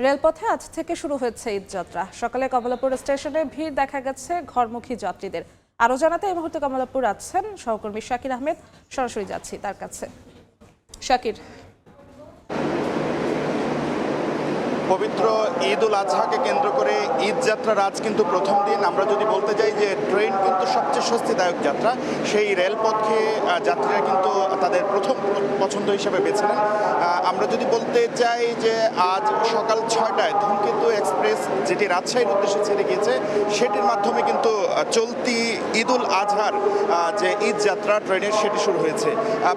রেলপথে আজ থেকে শুরু হয়েছে ঈদযাত্রা। সকালে কমলাপুর স্টেশনে ভিড় দেখা গেছে ঘরমুখী যাত্রীদের। আরও জানাতে এই মুহূর্তে কমলাপুর আছেন সহকর্মী শাকির আহমেদ। সরাসরি যাচ্ছি তার কাছে। শাকির, পবিত্র ঈদ উল আজহাকে কেন্দ্র করে ঈদযাত্রার আজ কিন্তু প্রথম দিন। আমরা যদি বলতে যাই যে ট্রেন কিন্তু সবচেয়ে স্বস্তিদায়ক যাত্রা, সেই রেলপথকে যাত্রীরা কিন্তু তাদের প্রথম পছন্দ হিসেবে বেছে নেন। আমরা যদি বলতে চাই যে আজ সকাল 6টায় ধূমকেতু এক্সপ্রেস যেটি রাজশাহীর উদ্দেশ্যে ছেড়ে গিয়েছে, সেটির মাধ্যমে কিন্তু চলতি ঈদ উল আজহার যে ঈদযাত্রা ট্রেনের সেটি শুরু হয়েছে।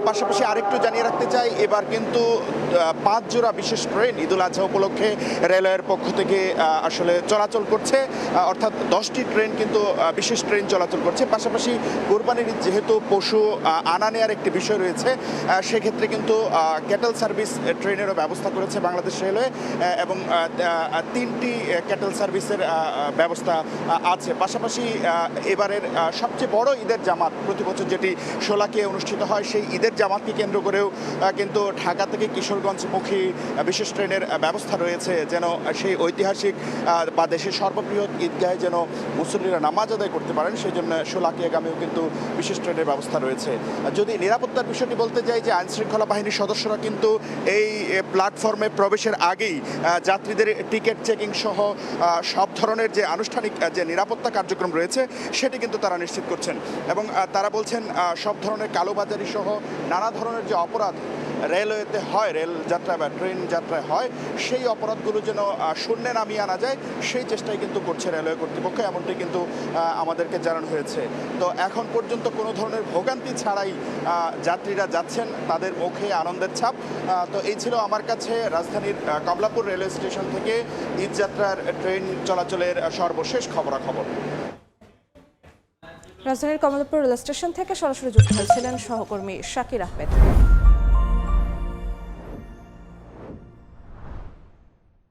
পাশাপাশি আরেকটু জানিয়ে রাখতে চাই, এবার কিন্তু 5 জোড়া বিশেষ ট্রেন ঈদ উল আজহা উপলক্ষে রেলওয়ের পক্ষ থেকে আসলে চলাচল করছে, অর্থাৎ 10টি ট্রেন কিন্তু বিশেষ ট্রেন চলাচল করছে। পাশাপাশি কোরবানির ঈদ যেহেতু পশু আনা নেওয়ার একটি বিষয় রয়েছে, সেক্ষেত্রে কিন্তু ক্যাটেল সার্ভিস ট্রেনেরও ব্যবস্থা করেছে বাংলাদেশ রেলওয়ে, এবং 3টি ক্যাটেল সার্ভিসের ব্যবস্থা আছে। পাশাপাশি এবারের সবচেয়ে বড় ঈদের জামাত প্রতি বছর যেটি শোলাকিয়ায় অনুষ্ঠিত হয়, সেই ঈদের জামাতকে কেন্দ্র করেও কিন্তু ঢাকা থেকে কিশোরগঞ্জমুখী বিশেষ ট্রেনের ব্যবস্থা রয়েছে, যেন সেই ঐতিহাসিক বা দেশের সর্ববৃহৎ ঈদগাহে যেন মুসল্লিরা নামাজ আদায় করতে পারেন, সেই জন্য শোলাকিয়াগামীও কিন্তু বিশেষ ট্রেনের ব্যবস্থা রয়েছে। যদি নিরাপত্তার বিষয়টি বলতে যাই, যে আইনশৃঙ্খলা বাহিনীর সদস্যরা কিন্তু এই প্ল্যাটফর্মে প্রবেশের আগেই যাত্রীদের টিকিট চেকিং সহ সব ধরনের যে আনুষ্ঠানিক যে নিরাপত্তা কার্যক্রম রয়েছে সেটি কিন্তু তারা নিশ্চিত করছেন, এবং তারা বলছেন সব ধরনের কালোবাজারি সহ নানা ধরনের যে অপরাধ রেলওয়েতে হয়, রেল যাত্রা বা ট্রেন যাত্রায় হয়, সেই অপরাধগুলো যেন শূন্যে নামিয়ে আনা যায়, সেই চেষ্টাই কিন্তু করছে রেলওয়ে কর্তৃপক্ষ, এমনটি কিন্তু আমাদেরকে জানানো হয়েছে। তো এখন পর্যন্ত কোনো ধরনের ভোগান্তি ছাড়াই যাত্রীরা যাচ্ছেন, তাদের মুখে আনন্দের ছাপ। তো এই ছিল আমার কাছে রাজধানীর কমলাপুর রেলওয়ে স্টেশন থেকে ঈদযাত্রার ট্রেন চলাচলের সর্বশেষ খবরাখবর। রাজধানীর কমলাপুর রেল স্টেশন থেকে সরাসরি যুক্ত হয়েছিলেন সহকর্মী শাকির আহমেদ।